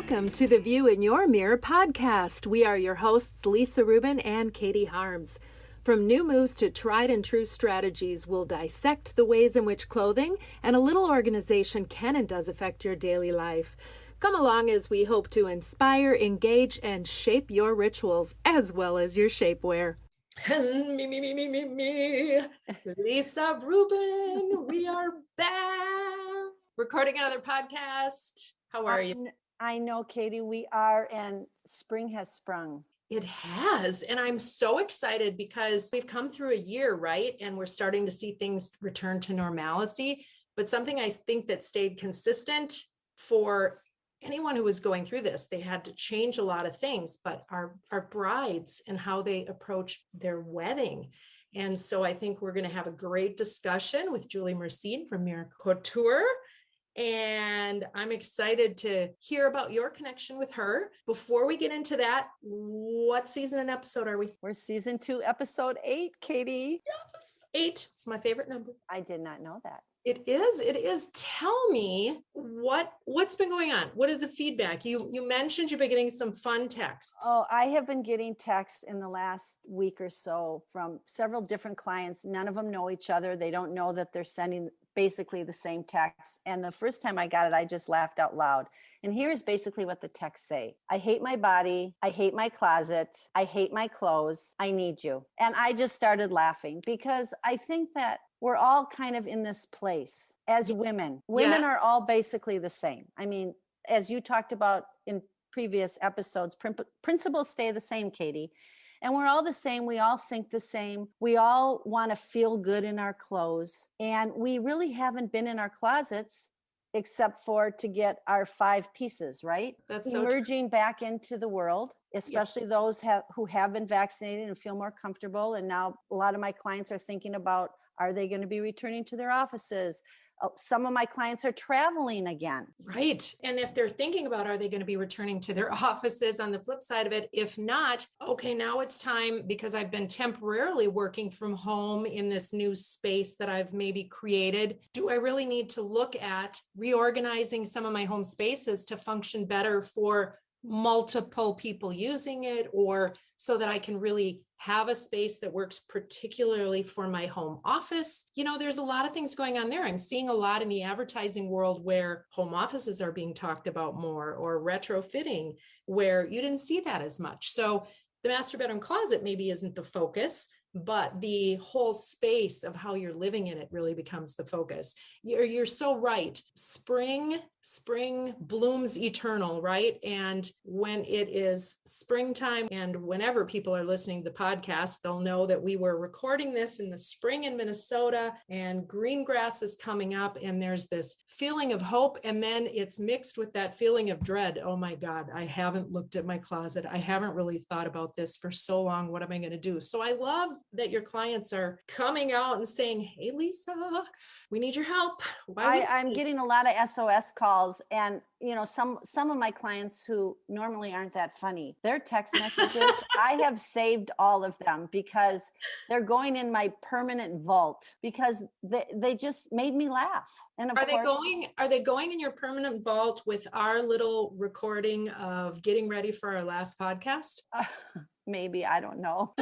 Welcome to the View in Your Mirror podcast. We are your hosts, Lisa Rubin and Katie Harms. From new moves to tried and true strategies, we'll dissect the ways in which clothing and a little organization can and does affect your daily life. Come along as we hope to inspire, engage, and shape your rituals as well as your shapewear. Me. Lisa Rubin, we are back. Recording another podcast. How are you? I know, Katie, we are, and spring has sprung. It has. And I'm so excited because we've come through a year, right? And we're starting to see things return to normalcy. But something I think that stayed consistent for anyone who was going through this, they had to change a lot of things, but our brides and how they approach their wedding. And so I think we're going to have a great discussion with Julie Mersine from Mira Couture. And I'm excited to hear about your connection with her. Before we get into that, what season and episode are we? We're season 2, episode 8, Katie. Yes, 8. It's my favorite number. I did not know that. It is. Tell me what's been going on. What is the feedback? You mentioned you've been getting some fun texts. Oh, I have been getting texts in the last week or so from several different clients. None of them know each other. They don't know that they're sending basically the same text. And the first time I got it, I just laughed out loud. And here's basically what the texts say. I hate my body. I hate my closet. I hate my clothes. I need you. And I just started laughing because I think that we're all kind of in this place as women. Women are all basically the same. I mean, as you talked about in previous episodes, principles stay the same, Katie. And we're all the same. We all think the same. We all want to feel good in our clothes. And we really haven't been in our closets except for to get our 5 pieces, right? That's so emerging back into the world, especially those who have been vaccinated and feel more comfortable. And now a lot of my clients are thinking about, are they going to be returning to their offices? Some of my clients are traveling again. Right. And if they're thinking about, are they going to be returning to their offices on the flip side of it? If not, okay, now it's time because I've been temporarily working from home in this new space that I've maybe created. Do I really need to look at reorganizing some of my home spaces to function better for multiple people using it, or so that I can really have a space that works particularly for my home office? You know, there's a lot of things going on there. I'm seeing a lot in the advertising world where home offices are being talked about more, or retrofitting, where you didn't see that as much. So the master bedroom closet maybe isn't the focus, but the whole space of how you're living in it really becomes the focus. You're so right. Spring blooms eternal, right? And when it is springtime, and whenever people are listening to the podcast, they'll know that we were recording this in the spring in Minnesota, and green grass is coming up, and there's this feeling of hope, and then it's mixed with that feeling of dread. Oh my God, I haven't looked at my closet. I haven't really thought about this for so long. What am I going to do? So I love that your clients are coming out and saying, hey, Lisa, we need your help. I'm getting a lot of SOS calls, and you know, some of my clients who normally aren't that funny, their text messages, I have saved all of them because they're going in my permanent vault because they just made me laugh. And of course, are they going in your permanent vault with our little recording of getting ready for our last podcast? Maybe, I don't know.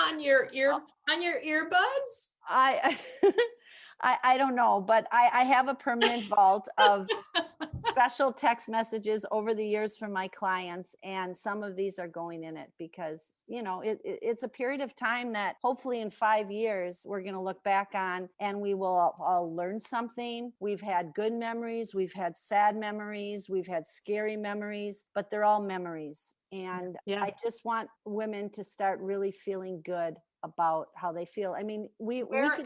on your earbuds? I don't know, but I have a permanent vault of special text messages over the years from my clients, and some of these are going in it because, you know, it's a period of time that hopefully in 5 years we're going to look back on, and we will all learn something. We've had good memories, we've had sad memories, we've had scary memories, but they're all memories. And I just want women to start really feeling good about how they feel. I mean, wherever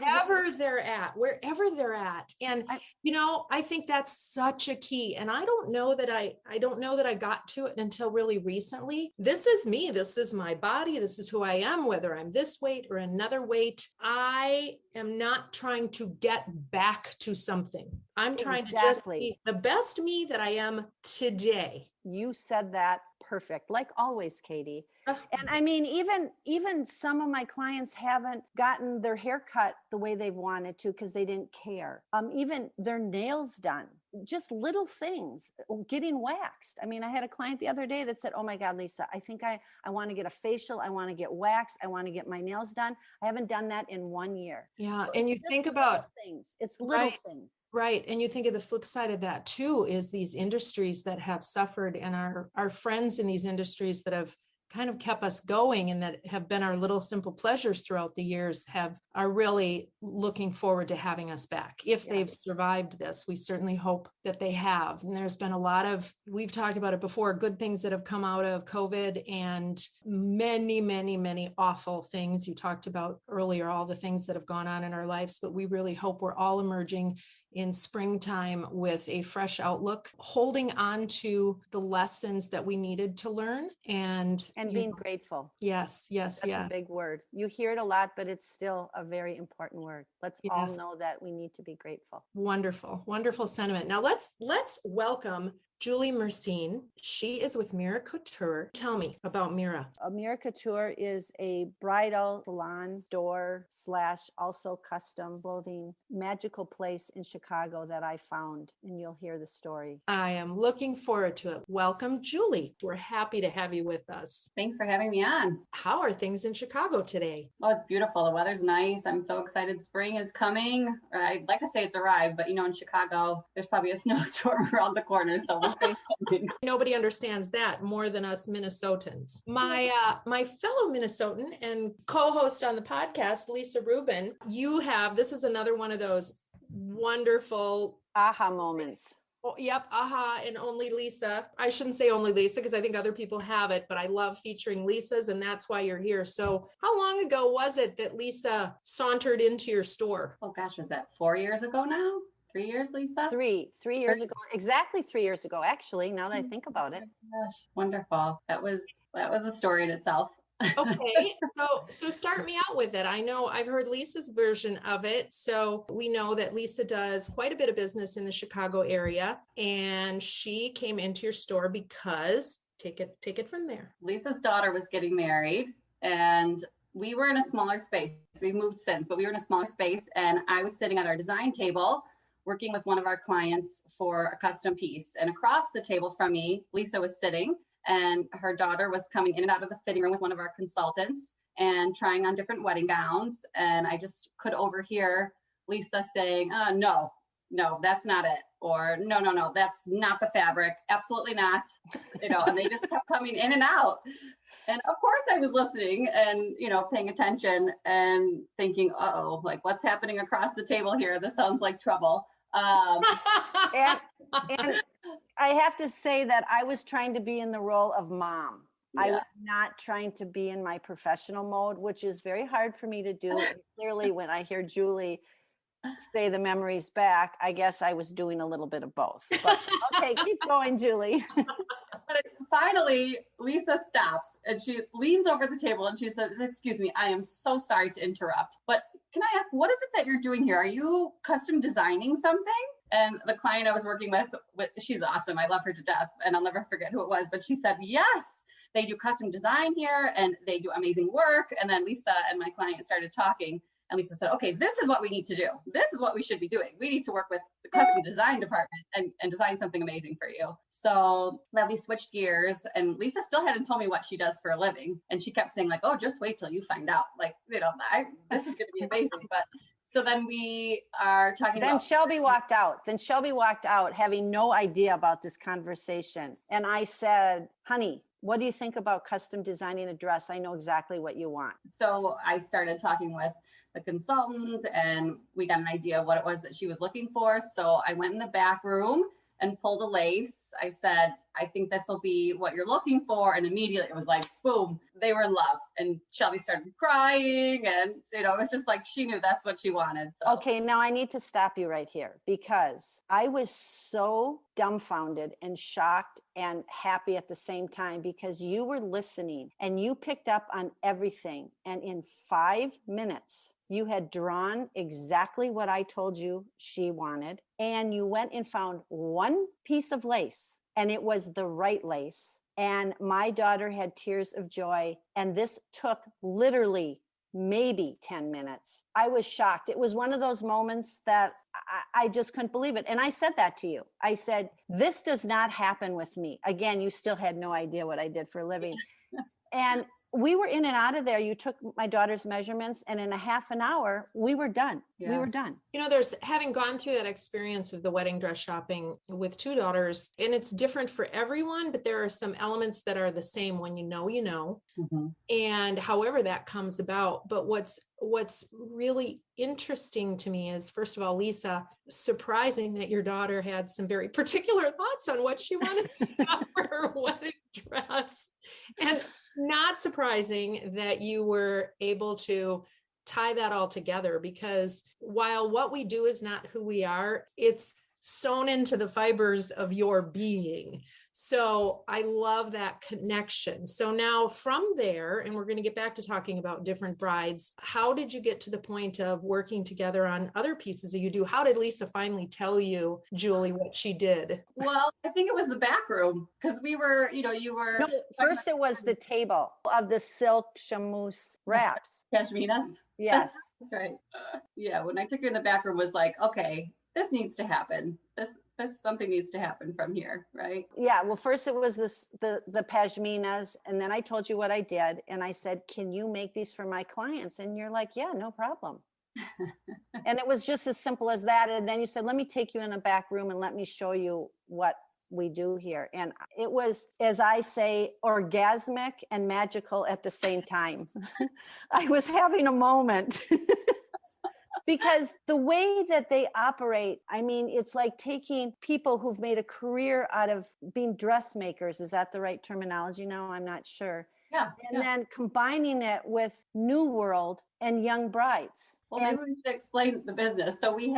they're at. And, you know, I think that's such a key. And I don't know that I got to it until really recently. This is me. This is my body. This is who I am, whether I'm this weight or another weight. I am not trying to get back to something. I'm trying to just be the best me that I am today. You said that perfect. Like always, Katie. And I mean, even some of my clients haven't gotten their hair cut the way they've wanted to because they didn't care. Even their nails done, just little things, getting waxed. I mean, I had a client the other day that said, "Oh my God, Lisa, I think I want to get a facial. I want to get waxed. I want to get my nails done. I haven't done that in 1 year." Yeah. So And it's you just think little about, things. It's little right. things. Right. And you think of the flip side of that too, is these industries that have suffered, and our friends in these industries that have kind of kept us going and that have been our little simple pleasures throughout the years are really looking forward to having us back. If they've Yes. survived this, we certainly hope that they have. And there's been a lot of, we've talked about it before, good things that have come out of COVID, and many, many, many awful things. You talked about earlier, all the things that have gone on in our lives, but we really hope we're all emerging in springtime with a fresh outlook, holding on to the lessons that we needed to learn, and Being grateful. Yes, yes, That's yes. a big word. You hear it a lot, but it's still a very important word. Let's all Yes. know that we need to be grateful. Wonderful, wonderful sentiment. Now let's welcome Julie Mersine. She is with Mira Couture. Tell me about Mira. Mira Couture is a bridal salon store / also custom clothing magical place in Chicago that I found, and you'll hear the story. I am looking forward to it. Welcome, Julie. We're happy to have you with us. Thanks for having me on. How are things in Chicago today? Oh, it's beautiful. The weather's nice. I'm so excited. Spring is coming. I'd like to say it's arrived, but in Chicago, there's probably a snowstorm around the corner. So we'll say it's coming. Nobody understands that more than us Minnesotans. My fellow Minnesotan and co-host on the podcast, Lisa Rubin, this is another one of those wonderful aha moments. Oh, yep, aha, and only Lisa. I shouldn't say only Lisa because I think other people have it, but I love featuring Lisas, and that's why you're here. So how long ago was it that Lisa sauntered into your store? Oh gosh, was that 4 years ago now? 3 years, Lisa? Three years ago. Exactly 3 years ago, actually, now that I think about it. Oh gosh, wonderful. That was a story in itself. Okay, so start me out with it. I know I've heard Lisa's version of it. So we know that Lisa does quite a bit of business in the Chicago area, and she came into your store because take it from there. Lisa's daughter was getting married, and we were in a smaller space. We've moved since, but we were in a smaller space, and I was sitting at our design table working with one of our clients for a custom piece. And across the table from me, Lisa was sitting, and her daughter was coming in and out of the fitting room with one of our consultants and trying on different wedding gowns. And I just could overhear Lisa saying, no, that's not it. Or no, that's not the fabric. Absolutely not. And they just kept coming in and out. And of course I was listening and, paying attention and thinking, like what's happening across the table here? This sounds like trouble. And I have to say that I was trying to be in the role of mom. Yeah. I was not trying to be in my professional mode, which is very hard for me to do. And clearly, when I hear Julie say the memories back, I guess I was doing a little bit of both. But okay, keep going, Julie. But finally, Lisa stops and she leans over the table and she says, "Excuse me, I am so sorry to interrupt, but can I ask, what is it that you're doing here? Are you custom designing something?" And the client I was working with, she's awesome. I love her to death, and I'll never forget who it was. But she said, "Yes, they do custom design here, and they do amazing work." And then Lisa and my client started talking, and Lisa said, "Okay, this is what we need to do. This is what we should be doing. We need to work with the custom design department and design something amazing for you." So then we switched gears, and Lisa still hadn't told me what she does for a living. And she kept saying like, "Oh, just wait till you find out. Like, this is going to be amazing." But so then we are talking Then about. Shelby walked out having no idea about this conversation. And I said, "Honey, what do you think about custom designing a dress? I know exactly what you want." So I started talking with the consultant, and we got an idea of what it was that she was looking for. So I went in the back room and pulled a lace. I said, "I think this will be what you're looking for." And immediately it was like, boom, they were in love. And Shelby started crying, and it was just like she knew that's what she wanted. So. Okay, now I need to stop you right here because I was so dumbfounded and shocked and happy at the same time because you were listening and you picked up on everything. And in 5 minutes, you had drawn exactly what I told you she wanted. And you went and found one piece of lace, and it was the right lace. And my daughter had tears of joy. And this took literally maybe 10 minutes. I was shocked. It was one of those moments that I just couldn't believe it. And I said that to you. I said, this does not happen with me. Again, you still had no idea what I did for a living. And we were in and out of there. You took my daughter's measurements, and in a half an hour, we were done. Yeah. We were done. You know, there's having gone through that experience of the wedding dress shopping with two daughters, and it's different for everyone, but there are some elements that are the same when you know, Mm-hmm. and however that comes about. But what's really interesting to me is, first of all, Lisa, surprising that your daughter had some very particular thoughts on what she wanted to have for her wedding dress, and not surprising that you were able to tie that all together, because while what we do is not who we are, it's sewn into the fibers of your being. So I love that connection. So now from there, and we're going to get back to talking about different brides, how did you get to the point of working together on other pieces that you do? How did Lisa finally tell you, Julie, what she did? Well, I think it was the back room, because we were, you were. No, first it was the table of the silk chamoose wraps. Cashminas. Yes. That's right. Yeah, when I took you in the back room, was like, okay, this needs to happen. This something needs to happen from here, right? Yeah. Well, first it was the pashminas, and then I told you what I did, and I said, "Can you make these for my clients?" And you're like, "Yeah, no problem." And it was just as simple as that. And then you said, "Let me take you in the back room and let me show you what we do here." And it was, as I say, orgasmic and magical at the same time. I was having a moment. Because the way that they operate, I mean, it's like taking people who've made a career out of being dressmakers. Is that the right terminology now? I'm not sure. Yeah. And then combining it with New World and young brides. Well, And maybe we should explain the business. So we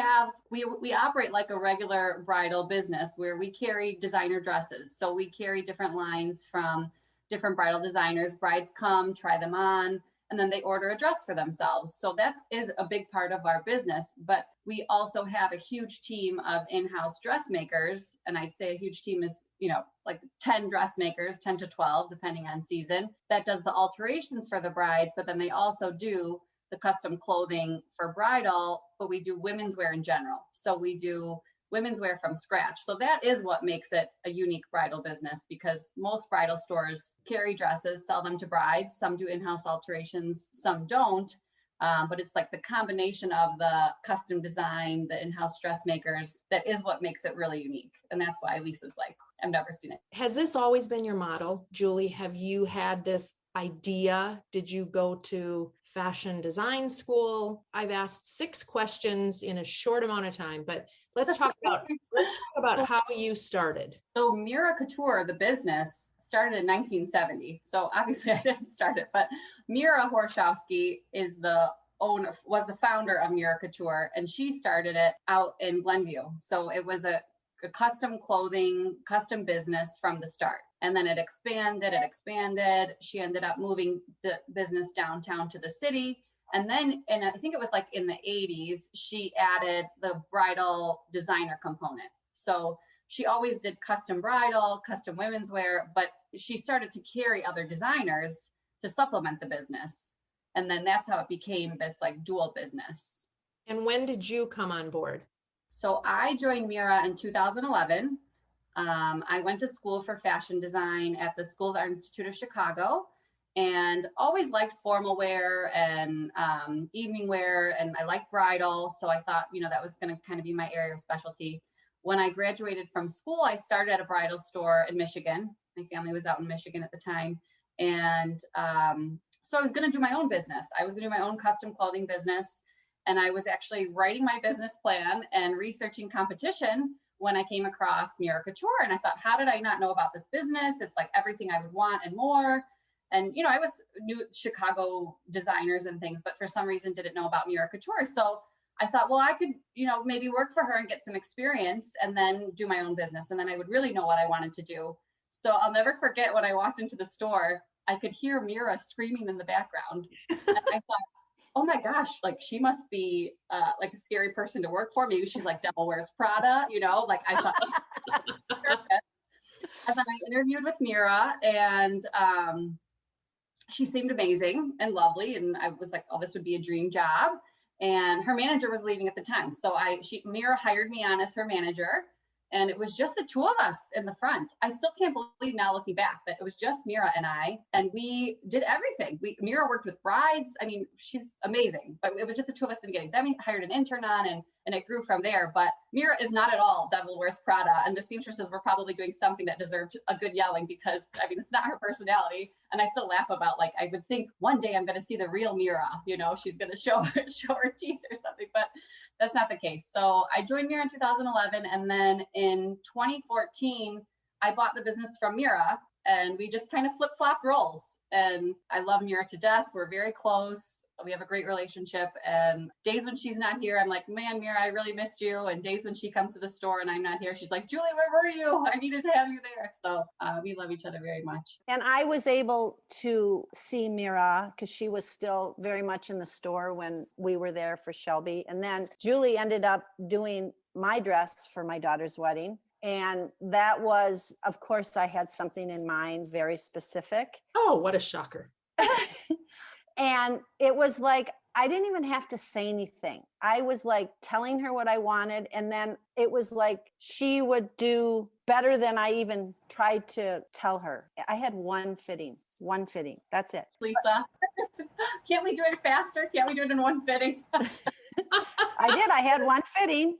operate like a regular bridal business where we carry designer dresses. So we carry different lines from different bridal designers. Brides come, try them on, and then they order a dress for themselves. So that is a big part of our business. But we also have a huge team of in-house dressmakers. And I'd say a huge team is, like 10 dressmakers, 10 to 12, depending on season, that does the alterations for the brides. But then they also do the custom clothing for bridal, but we do women's wear in general. So we do women's wear from scratch. So that is what makes it a unique bridal business, because most bridal stores carry dresses, sell them to brides. Some do in-house alterations, some don't. But it's like the combination of the custom design, the in-house dressmakers, that is what makes it really unique. And that's why Lisa's like, I've never seen it. Has this always been your model, Julie? Have you had this idea? Did you go to fashion design school? I've asked 6 questions in a short amount of time, but let's talk about how you started. So Mira Couture, the business, started in 1970. So obviously I didn't start it, but Mira Horshowski was the founder of Mira Couture, and she started it out in Glenview. So it was a custom clothing, custom business from the start. And then it expanded. She ended up moving the business downtown to the city. And then, and I think it was like in the 80s, she added the bridal designer component. So she always did custom bridal, custom women's wear, but she started to carry other designers to supplement the business. And then that's how it became this like dual business. And when did you come on board? So I joined Mira in 2011. I went to school for fashion design at the School of Art Institute of Chicago, and always liked formal wear and evening wear, and I liked bridal. So I thought, that was going to kind of be my area of specialty. When I graduated from school, I started at a bridal store in Michigan. My family was out in Michigan at the time. And so I was going to do my own business. I was going to do my own custom clothing business. And I was actually writing my business plan and researching competition when I came across Mira Couture. And I thought, how did I not know about this business? It's like everything I would want and more. And, I was new Chicago designers and things, but for some reason didn't know about Mira Couture. So I thought, well, I could, maybe work for her and get some experience and then do my own business. And then I would really know what I wanted to do. So I'll never forget when I walked into the store, I could hear Mira screaming in the background. And I thought, oh my gosh, like she must be like a scary person to work for. Maybe she's like Devil Wears Prada, like I thought. And then I interviewed with Mira, and she seemed amazing and lovely. And I was like, oh, this would be a dream job. And her manager was leaving at the time. So Mira hired me on as her manager. And it was just the two of us in the front. I still can't believe now looking back that it was just Mira and I, and we did everything. Mira worked with brides. I mean, she's amazing, but it was just the two of us in the beginning. Then we hired an intern on, and it grew from there. But Mira is not at all Devil Wears Prada. And the seamstresses were probably doing something that deserved a good yelling, because I mean, it's not her personality. And I still laugh about, like, I would think one day I'm going to see the real Mira, she's going to show her teeth or something, but that's not the case. So I joined Mira in 2011. And then in 2014, I bought the business from Mira, and we just kind of flip-flopped roles. And I love Mira to death. We're very close. We have a great relationship, and days when she's not here, I'm like, man, Mira, I really missed you. And days when she comes to the store and I'm not here, she's like, Julie, where were you? I needed to have you there. So we love each other very much. And I was able to see Mira because she was still very much in the store when we were there for Shelby. And then Julie ended up doing my dress for my daughter's wedding. And that was, of course, I had something in mind, very specific. Oh, what a shocker. And it was like, I didn't even have to say anything. I was like telling her what I wanted. And then it was like she would do better than I even tried to tell her. I had one fitting. That's it. Lisa, can't we do it faster? Can't we do it in one fitting? I did. I had one fitting.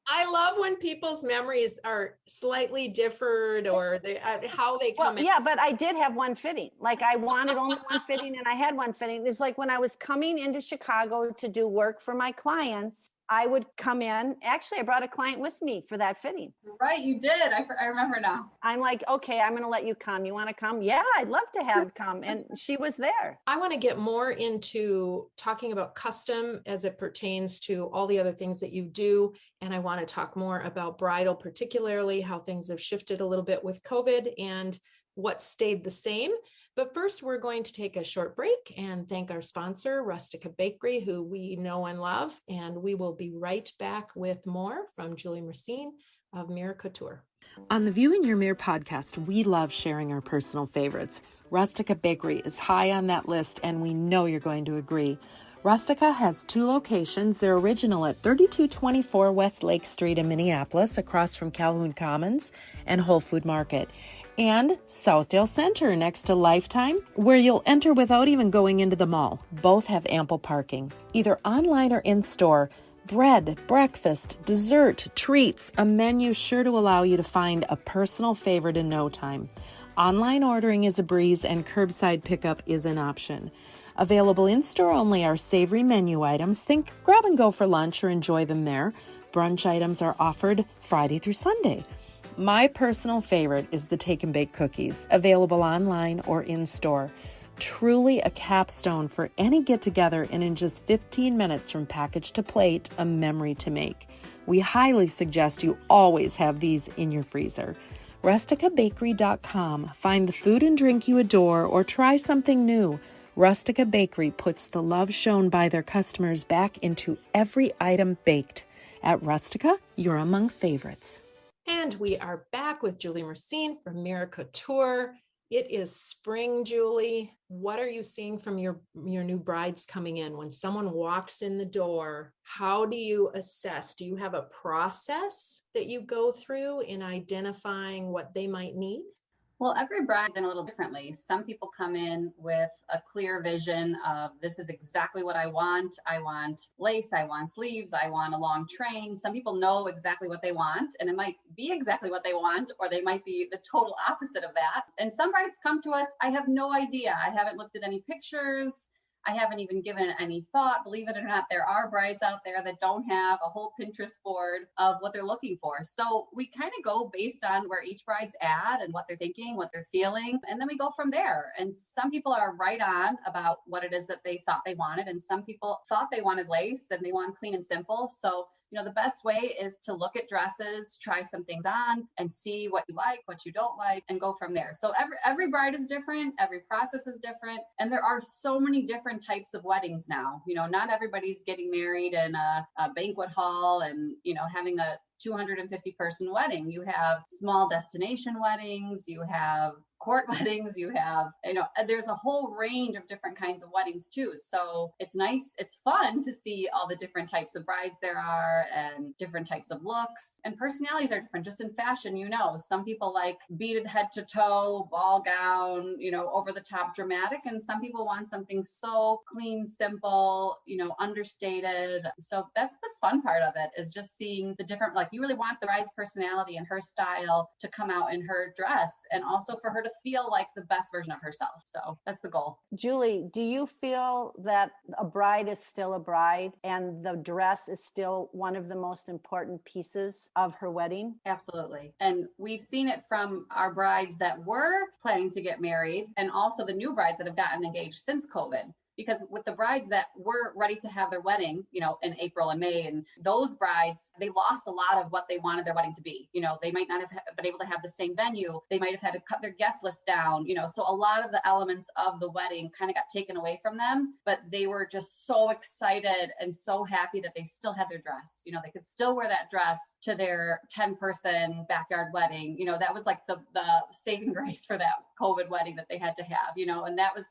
I love when people's memories are slightly differed, or how they come in. Yeah, but I did have one fitting. Like, I wanted only one fitting, and I had one fitting. It's like when I was coming into Chicago to do work for my clients, I would come in. Actually, I brought a client with me for that fitting. Right, you did. I remember now. I'm like, okay, I'm going to let you come. You want to come? Yeah, I'd love to have come. And she was there. I want to get more into talking about custom as it pertains to all the other things that you do. And I want to talk more about bridal, particularly how things have shifted a little bit with COVID and what stayed the same. But first, we're going to take a short break and thank our sponsor, Rustica Bakery, who we know and love. And we will be right back with more from Julie Mersine of Mira Couture. On the View in Your Mirror podcast, we love sharing our personal favorites. Rustica Bakery is high on that list, and we know you're going to agree. Rustica has 2 locations. They're original at 3224 West Lake Street in Minneapolis, across from Calhoun Commons and Whole Food Market, and Southdale Center next to Lifetime, where you'll enter without even going into the mall. Both have ample parking. Either online or in-store, bread, breakfast, dessert, treats, a menu sure to allow you to find a personal favorite in no time. Online ordering is a breeze, and curbside pickup is an option. Available in-store only are savory menu items. Think grab and go for lunch or enjoy them there. Brunch items are offered Friday through Sunday. My personal favorite is the Take and Bake cookies, available online or in-store. Truly a capstone for any get-together, and in just 15 minutes from package to plate, a memory to make. We highly suggest you always have these in your freezer. RusticaBakery.com. Find the food and drink you adore, or try something new. Rustica Bakery puts the love shown by their customers back into every item baked. At Rustica, you're among favorites. And we are back with Julie Mersine from Mira Couture. It is spring, Julie. What are you seeing from your new brides coming in? When someone walks in the door, how do you assess? Do you have a process that you go through in identifying what they might need? Well, every bride done a little differently. Some people come in with a clear vision of, this is exactly what I want. I want lace, I want sleeves, I want a long train. Some people know exactly what they want, and it might be exactly what they want, or they might be the total opposite of that. And some brides come to us, I have no idea. I haven't looked at any pictures. I haven't even given it any thought. Believe it or not, there are brides out there that don't have a whole Pinterest board of what they're looking for. So we kind of go based on where each bride's at and what they're thinking, what they're feeling, and then we go from there. And some people are right on about what it is that they thought they wanted, and some people thought they wanted lace and they want clean and simple. So the best way is to look at dresses, try some things on and see what you like, what you don't like, and go from there. So every bride is different. Every process is different. And there are so many different types of weddings now. Not everybody's getting married in a banquet hall and, having a 250 person wedding. You have small destination weddings, you have court weddings, you have, there's a whole range of different kinds of weddings too. So it's nice, it's fun to see all the different types of brides there are and different types of looks, and personalities are different. Just in fashion, some people like beaded head to toe, ball gown, over the top dramatic, and some people want something so clean, simple, understated. So that's the fun part of it, is just seeing the different, like, you really want the bride's personality and her style to come out in her dress, and also for her to feel like the best version of herself. So that's the goal. Julie, do you feel that a bride is still a bride and the dress is still one of the most important pieces of her wedding? Absolutely. And we've seen it from our brides that were planning to get married, and also the new brides that have gotten engaged since COVID. Because with the brides that were ready to have their wedding, in April and May, and those brides, they lost a lot of what they wanted their wedding to be. They might not have been able to have the same venue. They might have had to cut their guest list down, so a lot of the elements of the wedding kind of got taken away from them, but they were just so excited and so happy that they still had their dress. They could still wear that dress to their 10-person backyard wedding. That was like the saving grace for that COVID wedding that they had to have, and that was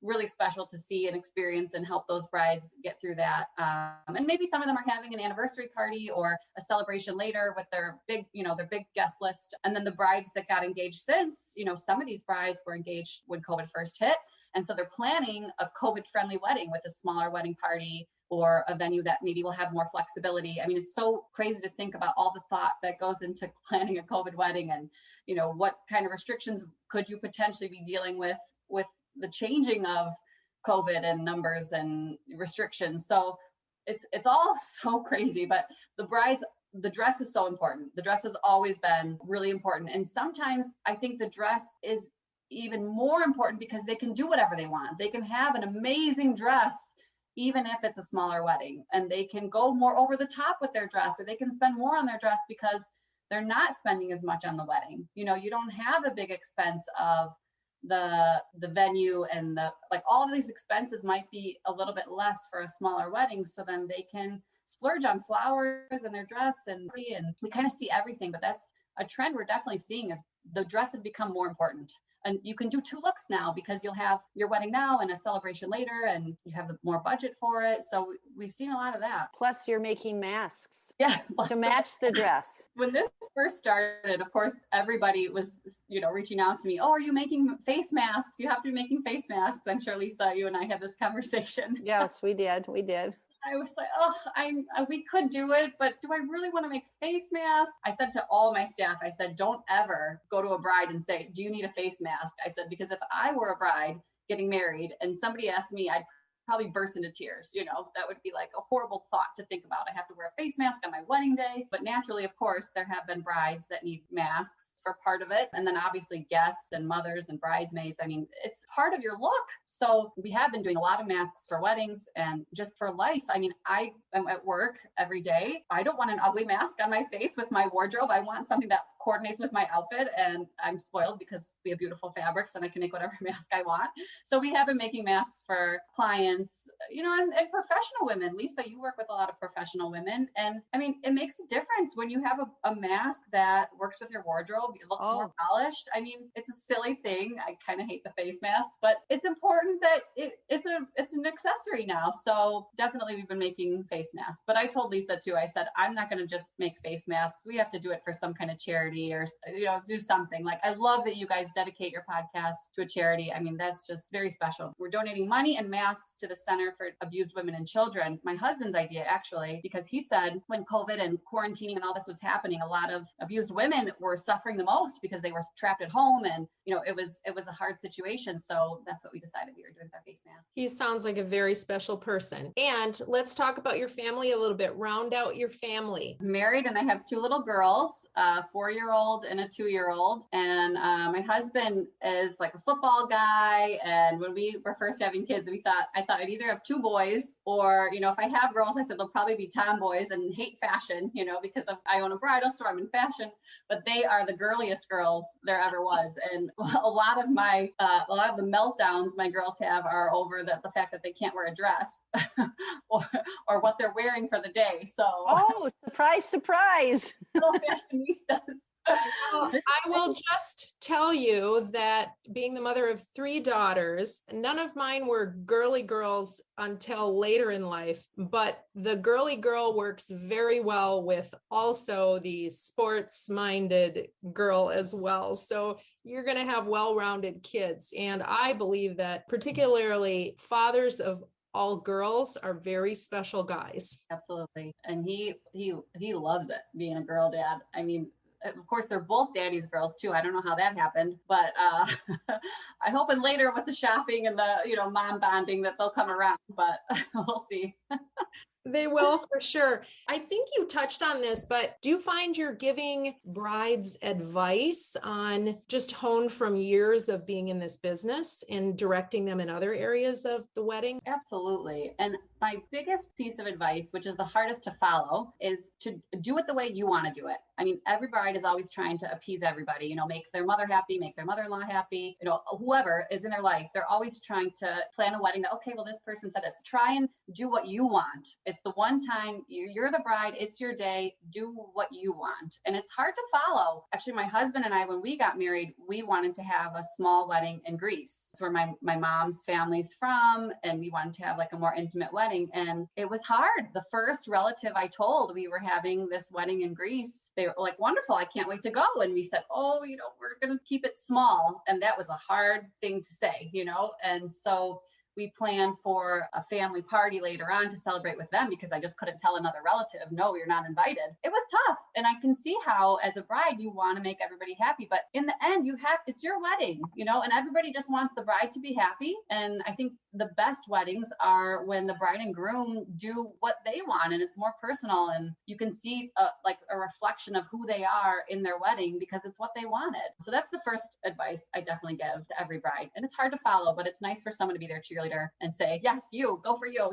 really special to see and experience and help those brides get through that. And maybe some of them are having an anniversary party or a celebration later with their big guest list. And then the brides that got engaged since, some of these brides were engaged when COVID first hit. And so they're planning a COVID friendly wedding with a smaller wedding party or a venue that maybe will have more flexibility. I mean, it's so crazy to think about all the thought that goes into planning a COVID wedding, and, what kind of restrictions could you potentially be dealing with the changing of COVID and numbers and restrictions. So it's all so crazy, but the dress is so important. The dress has always been really important. And sometimes I think the dress is even more important because they can do whatever they want. They can have an amazing dress, even if it's a smaller wedding, and they can go more over the top with their dress, or they can spend more on their dress because they're not spending as much on the wedding. You don't have a big expense of the venue, and all of these expenses might be a little bit less for a smaller wedding. So then they can splurge on flowers and their dress, and we kind of see everything. But that's a trend we're definitely seeing, is the dress has become more important. And you can do 2 looks now because you'll have your wedding now and a celebration later, and you have more budget for it. So we've seen a lot of that. Plus you're making masks to match the dress. When this first started, of course, everybody was, reaching out to me. Oh, are you making face masks? You have to be making face masks. I'm sure, Lisa, you and I had this conversation. Yes, we did. I was like, we could do it, but do I really want to make face masks? I said to all my staff, I said, don't ever go to a bride and say, do you need a face mask? I said, because if I were a bride getting married and somebody asked me, I'd probably burst into tears. That would be like a horrible thought to think about. I have to wear a face mask on my wedding day. But naturally, of course, there have been brides that need masks for part of it. And then obviously guests and mothers and bridesmaids. I mean, it's part of your look. So we have been doing a lot of masks for weddings and just for life. I mean, I am at work every day. I don't want an ugly mask on my face with my wardrobe. I want something that coordinates with my outfit, and I'm spoiled because we have beautiful fabrics and I can make whatever mask I want. So we have been making masks for clients, and professional women. Lisa, you work with a lot of professional women, and I mean, it makes a difference when you have a mask that works with your wardrobe. It looks more polished. I mean, it's a silly thing. I kind of hate the face masks, but it's important that it's an accessory now. So definitely we've been making face masks. But I told Lisa too, I said, I'm not going to just make face masks. We have to do it for some kind of charity, or do something. Like, I love that you guys dedicate your podcast to a charity. I mean, that's just very special. We're donating money and masks to the Center for Abused Women and Children. My husband's idea, actually, because he said when COVID and quarantining and all this was happening, a lot of abused women were suffering the most because they were trapped at home, and it was a hard situation. So that's what we decided we were doing with our face masks. He sounds like a very special person. And let's talk about your family a little bit. Round out your family. I'm married, and I have 2 little girls, 4-year 4-year-old and a 2-year-old. And my husband is like a football guy. And when we were first having kids, I thought I'd either have 2 boys or, if I have girls, I said they'll probably be tomboys and hate fashion, because I own a bridal store, I'm in fashion, but they are the girliest girls there ever was. And a lot of the meltdowns my girls have are over the fact that they can't wear a dress or what they're wearing for the day. So, oh, surprise, surprise. little fashionistas. I will just tell you that being the mother of 3 daughters, none of mine were girly girls until later in life, but the girly girl works very well with also the sports-minded girl as well. So you're going to have well-rounded kids. And I believe that particularly fathers of all girls are very special guys. Absolutely. And he loves it being a girl dad. I mean, of course, they're both daddy's girls too. I don't know how that happened, but I hope in later with the shopping and the, mom bonding that they'll come around, but we'll see. They will for sure. I think you touched on this, but do you find you're giving brides advice on just honed from years of being in this business and directing them in other areas of the wedding? Absolutely. And my biggest piece of advice, which is the hardest to follow, is to do it the way you want to do it. I mean, every bride is always trying to appease everybody, make their mother happy, make their mother-in-law happy, whoever is in their life. They're always trying to plan a wedding that, okay, well, this person said this. Try and do what you want. It's the one time you're the bride, it's your day, do what you want. And it's hard to follow. Actually, my husband and I, when we got married, we wanted to have a small wedding in Greece. It's where my mom's family's from, and we wanted to have like a more intimate wedding. And it was hard. The first relative I told we were having this wedding in Greece, they were like, wonderful, I can't wait to go. And we said, oh, we're going to keep it small. And that was a hard thing to say, and so we planned for a family party later on to celebrate with them because I just couldn't tell another relative, no, you're not invited. It was tough. And I can see how as a bride, you want to make everybody happy, but in the end it's your wedding, and everybody just wants the bride to be happy. And I think the best weddings are when the bride and groom do what they want and it's more personal and you can see a reflection of who they are in their wedding because it's what they wanted. So that's the first advice I definitely give to every bride. And it's hard to follow, but it's nice for someone to be their cheerleader and say, yes, you go for you,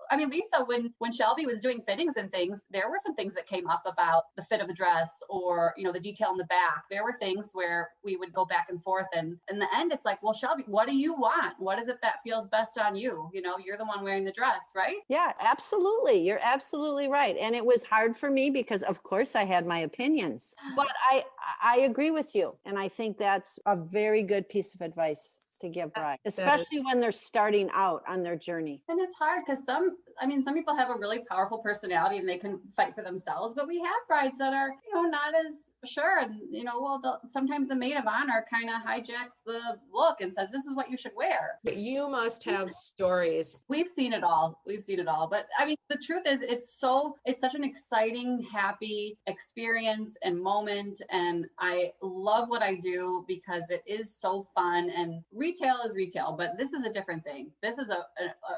I mean, Lisa, when Shelby was doing fittings and things, there were some things that came up about the fit of the dress or, the detail in the back. There were things where we would go back and forth. And in the end, it's like, well, Shelby, what do you want? What is it that feels best on you? You're the one wearing the dress, right? Yeah, absolutely. You're absolutely right. And it was hard for me because of course I had my opinions, but I agree with you. And I think that's a very good piece of advice to give brides, especially when they're starting out on their journey. And it's hard because some people have a really powerful personality and they can fight for themselves, but we have brides that are, not as sure. And, sometimes the maid of honor kind of hijacks the look and says, this is what you should wear. You must have stories. We've seen it all. But I mean, the truth is it's such an exciting, happy experience and moment. And I love what I do because it is so fun and retail is retail, but this is a different thing. This is a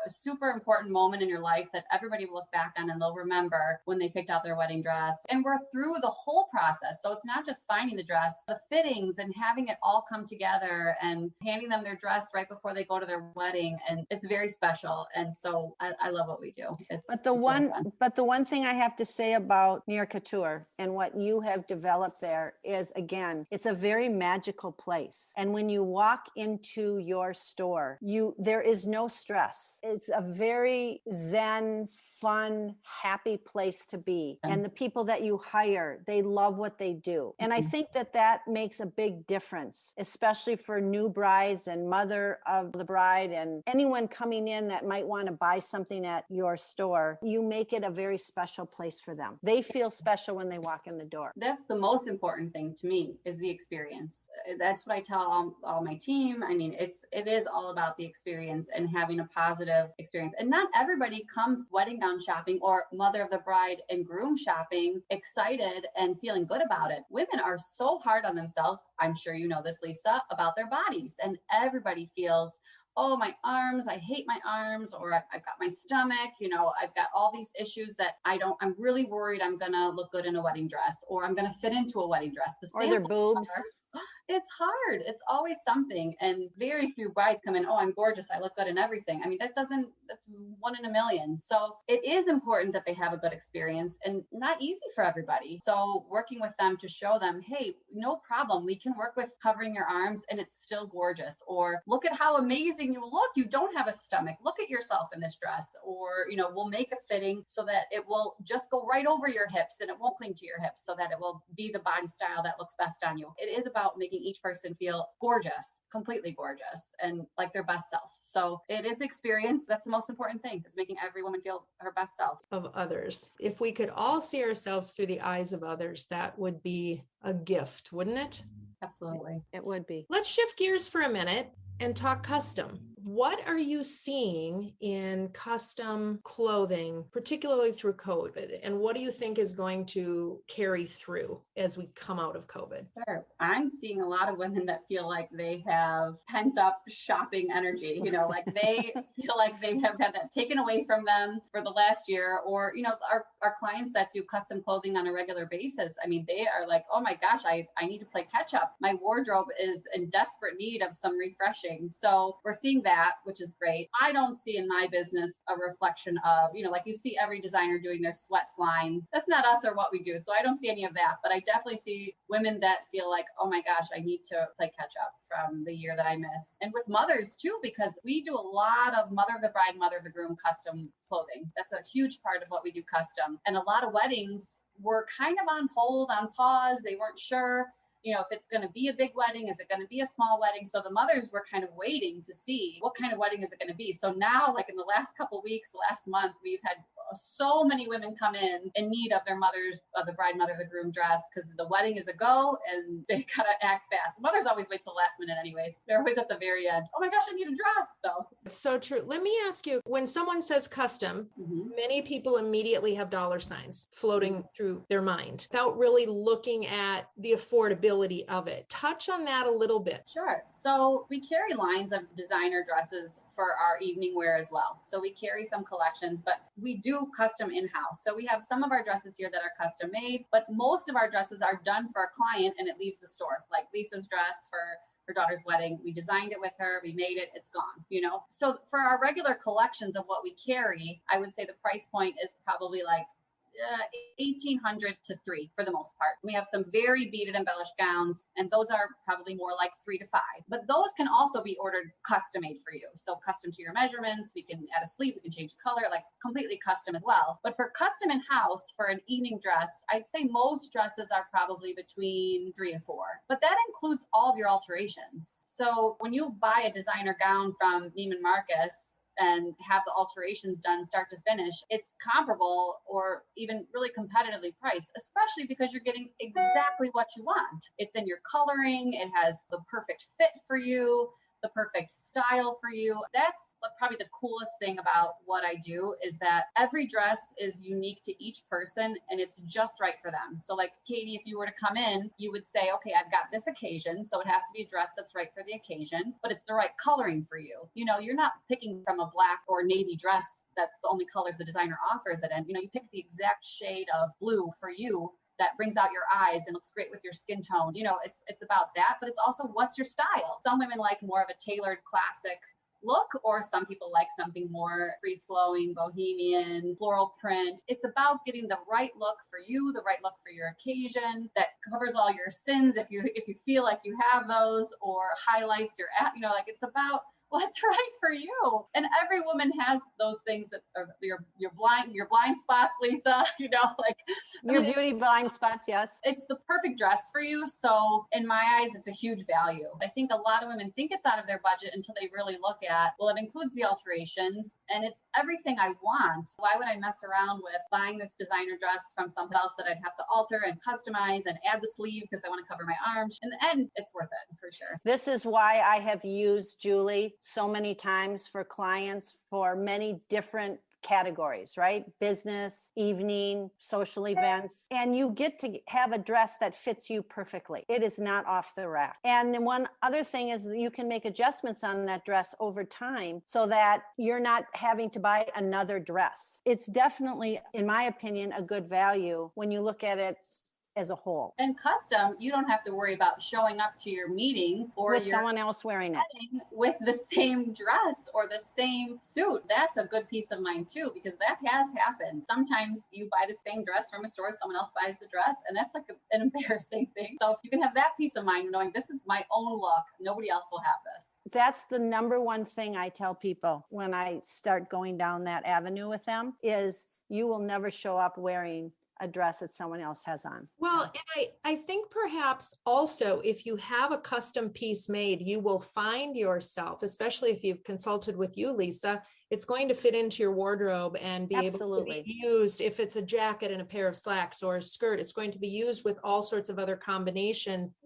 super important moment in your life that everybody will look back on and they'll remember when they picked out their wedding dress. And we're through the whole process. So it's not just finding the dress, the fittings and having it all come together and handing them their dress right before they go to their wedding. And it's very special. And so I love what we do. But the one thing I have to say about Mira Couture and what you have developed there is, again, it's a very magical place. And when you walk into your store, there is no stress. It's a very zen, fun, happy place to be. And the people that you hire, they love what they do. And I think that makes a big difference, especially for new brides and mother of the bride and anyone coming in that might want to buy something at your store. You make it a very special place for them. They feel special when they walk in the door. That's the most important thing to me is the experience. That's what I tell all my team. I mean, it is all about the experience and having a positive experience. And not everybody comes wedding gown shopping or mother of the bride and groom shopping excited and feeling good about it. Women are so hard on themselves. I'm sure you know this, Lisa, about their bodies. And everybody feels oh, my arms, I hate my arms, or I've got my stomach, I've got all these issues that I'm really worried I'm going to look good in a wedding dress, or I'm going to fit into a wedding dress. Or their boobs. It's hard. It's always something. And very few brides come in, oh, I'm gorgeous, I look good in everything. I mean, that's one in a million. So it is important that they have a good experience, and not easy for everybody. So working with them to show them, hey, no problem. We can work with covering your arms and it's still gorgeous. Or look at how amazing you look. You don't have a stomach. Look at yourself in this dress. Or, we'll make a fitting so that it will just go right over your hips and it won't cling to your hips, so that it will be the body style that looks best on you. It is about making each person feel gorgeous, completely gorgeous, and like their best self. So it is experience. That's the most important thing, is making every woman feel her best self. Of others. If we could all see ourselves through the eyes of others, that would be a gift, wouldn't it? Absolutely. It would be. Let's shift gears for a minute and talk custom. What are you seeing in custom clothing, particularly through COVID? And what do you think is going to carry through as we come out of COVID? Sure. I'm seeing a lot of women that feel like they have pent up shopping energy, like they feel like they have had that taken away from them for the last year. Or, our clients that do custom clothing on a regular basis, I mean, they are like, oh my gosh, I need to play catch up. My wardrobe is in desperate need of some refreshing. So we're seeing that, which is great. I don't see in my business a reflection of, like you see every designer doing their sweats line. That's not us or what we do. So I don't see any of that, but I definitely see women that feel like, oh my gosh, I need to play catch up from the year that I missed. And with mothers too, because we do a lot of mother of the bride, mother of the groom custom clothing. That's a huge part of what we do custom. And a lot of weddings were kind of on hold, on pause. They weren't sure, if it's going to be a big wedding, is it going to be a small wedding? So the mothers were kind of waiting to see what kind of wedding is it going to be. So now, like in the last couple of weeks, last month, we've had so many women come in need of their mothers, of the bride, mother, the groom dress, because the wedding is a go and they gotta act fast. Mothers always wait till the last minute anyways. They're always at the very end. Oh my gosh, I need a dress. So it's so true. Let me ask you, when someone says custom, many people immediately have dollar signs floating through their mind without really looking at the affordability of it. Touch on that a little bit. Sure. So we carry lines of designer dresses for our evening wear as well. So we carry some collections, but we do custom in-house. So we have some of our dresses here that are custom made, but most of our dresses are done for a client and it leaves the store. Like Lisa's dress for her daughter's wedding, we designed it with her, we made it, it's gone, So for our regular collections of what we carry, I would say the price point is probably like 1,800 to $3,000 for the most part. We have some very beaded embellished gowns, and those are probably more like $3,000 to $5,000. But those can also be ordered custom made for you. So custom to your measurements, we can add a sleeve, we can change color, like completely custom as well. But for custom in house for an evening dress, I'd say most dresses are probably between $3,000 and $4,000. But that includes all of your alterations. So when you buy a designer gown from Neiman Marcus and have the alterations done start to finish, it's comparable or even really competitively priced, especially because you're getting exactly what you want. It's in your coloring. It has the perfect fit for you, the perfect style for you. That's probably the coolest thing about what I do, is that every dress is unique to each person and it's just right for them. So like Katie, if you were to come in, you would say, okay, I've got this occasion. So it has to be a dress that's right for the occasion, but it's the right coloring for you. You're not picking from a black or navy dress that's the only colors the designer offers it in. You pick the exact shade of blue for you that brings out your eyes and looks great with your skin tone. It's about that, but it's also what's your style. Some women like more of a tailored classic look, or some people like something more free-flowing, bohemian, floral print. It's about getting the right look for you, the right look for your occasion, that covers all your sins if you feel like you have those, or highlights your, it's about what's right for you. And every woman has those things that are your blind spots, Lisa, your beauty blind spots. Yes. It's the perfect dress for you. So in my eyes, it's a huge value. I think a lot of women think it's out of their budget until they really look at, well, it includes the alterations and it's everything I want. Why would I mess around with buying this designer dress from someone else that I'd have to alter and customize and add the sleeve because I want to cover my arms? In the end, it's worth it for sure. This is why I have used Julie so many times for clients for many different categories, right? Business, evening, social events, and you get to have a dress that fits you perfectly. It is not off the rack. And then one other thing is that you can make adjustments on that dress over time so that you're not having to buy another dress. It's definitely, in my opinion, a good value when you look at it as a whole. And custom, you don't have to worry about showing up to your meeting or With your someone else wearing it. wedding with the same dress or the same suit. That's a good peace of mind too, because that has happened. Sometimes you buy the same dress from a store, someone else buys the dress, and that's like an embarrassing thing. So you can have that peace of mind knowing this is my own look. Nobody else will have this. That's the number one thing I tell people when I start going down that avenue with them is you will never show up wearing a dress that someone else has on. Well, and I think perhaps also if you have a custom piece made, you will find yourself, especially if you've consulted with you, Lisa, it's going to fit into your wardrobe and be Absolutely. able to be used. If it's a jacket and a pair of slacks or a skirt, it's going to be used with all sorts of other combinations.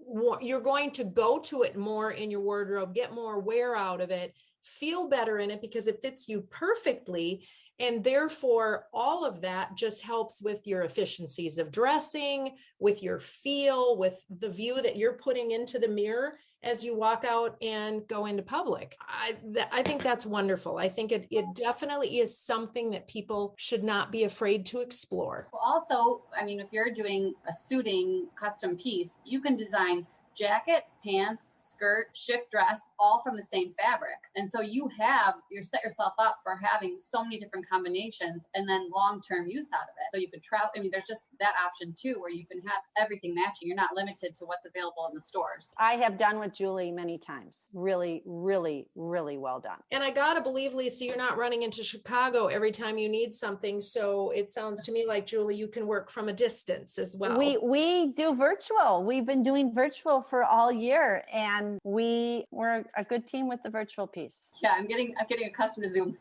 You're going to go to it more in your wardrobe, get more wear out of it, feel better in it because it fits you perfectly. And therefore, all of that just helps with your efficiencies of dressing, with your feel, with the view that you're putting into the mirror as you walk out and go into public. I think that's wonderful. I think it definitely is something that people should not be afraid to explore. Well, also, I mean, if you're doing a suiting custom piece, you can design jacket, pants, skirt, shift dress, all from the same fabric. And so you set yourself up for having so many different combinations and then long-term use out of it. So you could travel. I mean, there's just that option too, where you can have everything matching. You're not limited to what's available in the stores. I have done with Julie many times. Really, really, really well done. And I gotta believe, Lisa, you're not running into Chicago every time you need something. So it sounds to me like, Julie, you can work from a distance as well. We do virtual. We've been doing virtual for all year, and we're a good team with the virtual piece. Yeah, I'm getting accustomed to Zoom.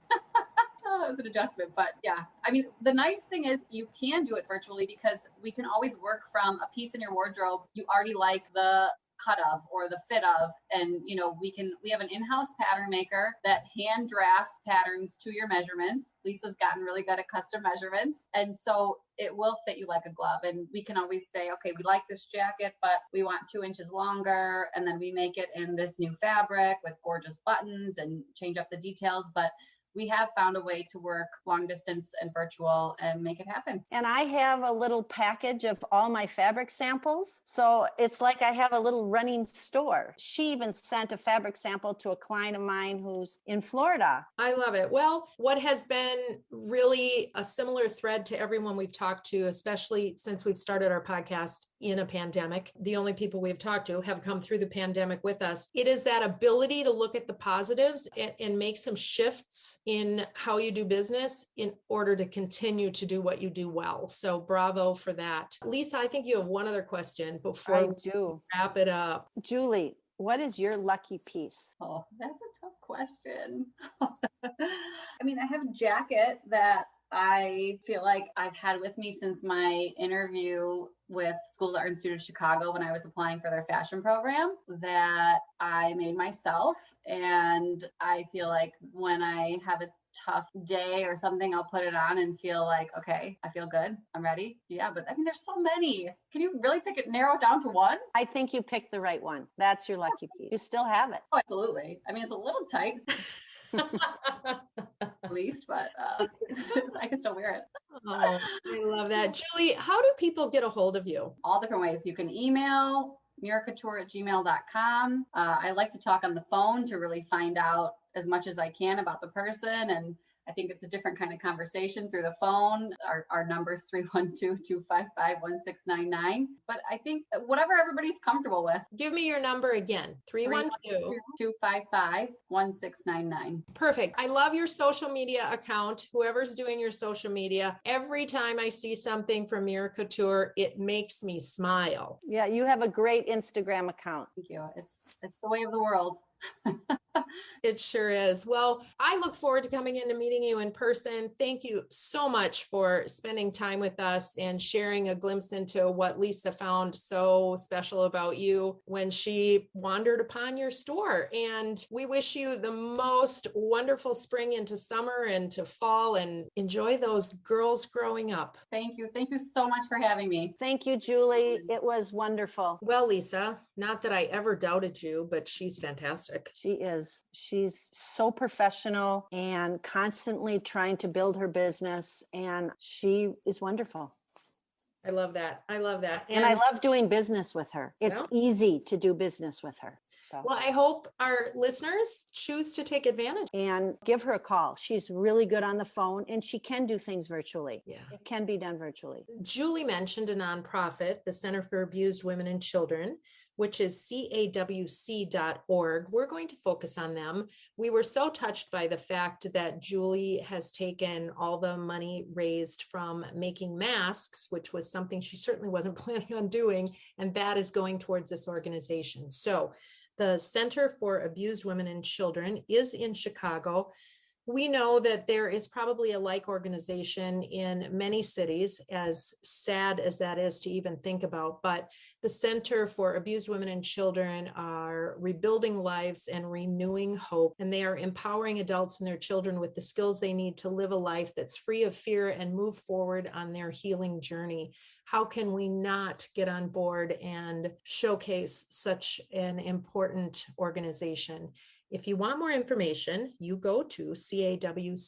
Oh, it was an adjustment, but yeah. I mean, the nice thing is you can do it virtually because we can always work from a piece in your wardrobe you already like the cut of or the fit of, and we have an in-house pattern maker that hand drafts patterns to your measurements. Lisa's gotten really good at custom measurements, and so it will fit you like a glove. And we can always say, okay, we like this jacket, but we want 2 inches longer, and then we make it in this new fabric with gorgeous buttons and change up the details. But we have found a way to work long distance and virtual and make it happen. And I have a little package of all my fabric samples. So it's like I have a little running store. She even sent a fabric sample to a client of mine who's in Florida. I love it. Well, what has been really a similar thread to everyone we've talked to, especially since we've started our podcast in a pandemic, the only people we've talked to have come through the pandemic with us. It is that ability to look at the positives and make some shifts in how you do business in order to continue to do what you do well. So bravo for that. Lisa, I think you have one other question before we wrap it up. Julie, what is your lucky piece? Oh, that's a tough question. I mean, I have a jacket that I feel like I've had with me since my interview with School of Art Institute of Chicago when I was applying for their fashion program, that I made myself. And I feel like when I have a tough day or something, I'll put it on and feel like, okay, I feel good. I'm ready. Yeah. But I mean, there's so many. Can you really narrow it down to one? I think you picked the right one. That's your lucky piece. You still have it. Oh, absolutely. I mean, it's a little tight. At least, but I can still wear it. Oh, I love that. Julie, how do people get a hold of you? All different ways. You can email miracouture@gmail.com. I like to talk on the phone to really find out as much as I can about the person. And I think it's a different kind of conversation through the phone. Our number is 312-255-1699. But I think whatever everybody's comfortable with. Give me your number again. 312-255-1699. Perfect. I love your social media account. Whoever's doing your social media, every time I see something from Mira Couture, it makes me smile. Yeah, you have a great Instagram account. Thank you. It's the way of the world. It sure is. Well, I look forward to coming in and meeting you in person. Thank you so much for spending time with us and sharing a glimpse into what Lisa found so special about you when she wandered upon your store. And we wish you the most wonderful spring into summer and to fall, and enjoy those girls growing up. Thank you. Thank you so much for having me. Thank you, Julie. It was wonderful. Well, Lisa, not that I ever doubted you, but she's fantastic. She is. She's so professional and constantly trying to build her business, and she is wonderful. I love that. I love that. And I love doing business with her. It's Well, easy to do business with her. So, well, I hope our listeners choose to take advantage. and give her a call. She's really good on the phone, and she can do things virtually. Yeah. It can be done virtually. Julie mentioned a nonprofit, the Center for Abused Women and Children, which is cawc.org. We're going to focus on them. We were so touched by the fact that Julie has taken all the money raised from making masks, which was something she certainly wasn't planning on doing, and that is going towards this organization. So the Center for Abused Women and Children is in Chicago. We know that there is probably a like organization in many cities, as sad as that is to even think about. But the Center for Abused Women and Children are rebuilding lives and renewing hope, and they are empowering adults and their children with the skills they need to live a life that's free of fear and move forward on their healing journey. How can we not get on board and showcase such an important organization? If you want more information, you go to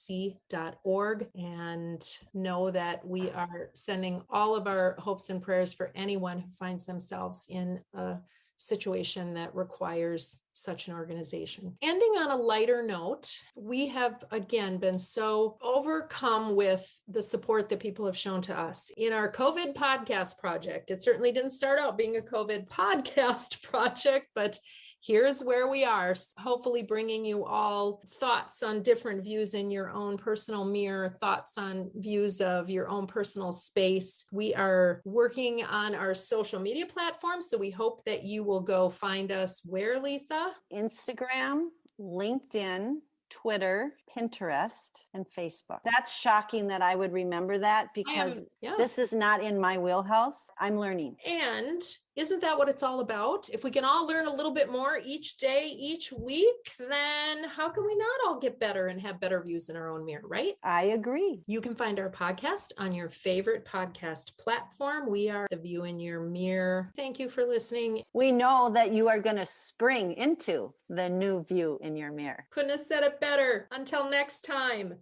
cawc.org and know that we are sending all of our hopes and prayers for anyone who finds themselves in a situation that requires such an organization. Ending on a lighter note, we have again been so overcome with the support that people have shown to us in our COVID podcast project. It certainly didn't start out being a COVID podcast project, but here's where we are, hopefully bringing you all thoughts on different views in your own personal mirror, thoughts on views of your own personal space. We are working on our social media platforms, so we hope that you will go find us where, Lisa? Instagram, LinkedIn, Twitter, Pinterest, and Facebook. That's shocking that I would remember that, because this is not in my wheelhouse. I'm learning. And isn't that what it's all about? If we can all learn a little bit more each day, each week, then how can we not all get better and have better views in our own mirror, right? I agree. You can find our podcast on your favorite podcast platform. We are The View in Your Mirror. Thank you for listening. We know that you are going to spring into the new view in your mirror. Couldn't have said it better. Until next time.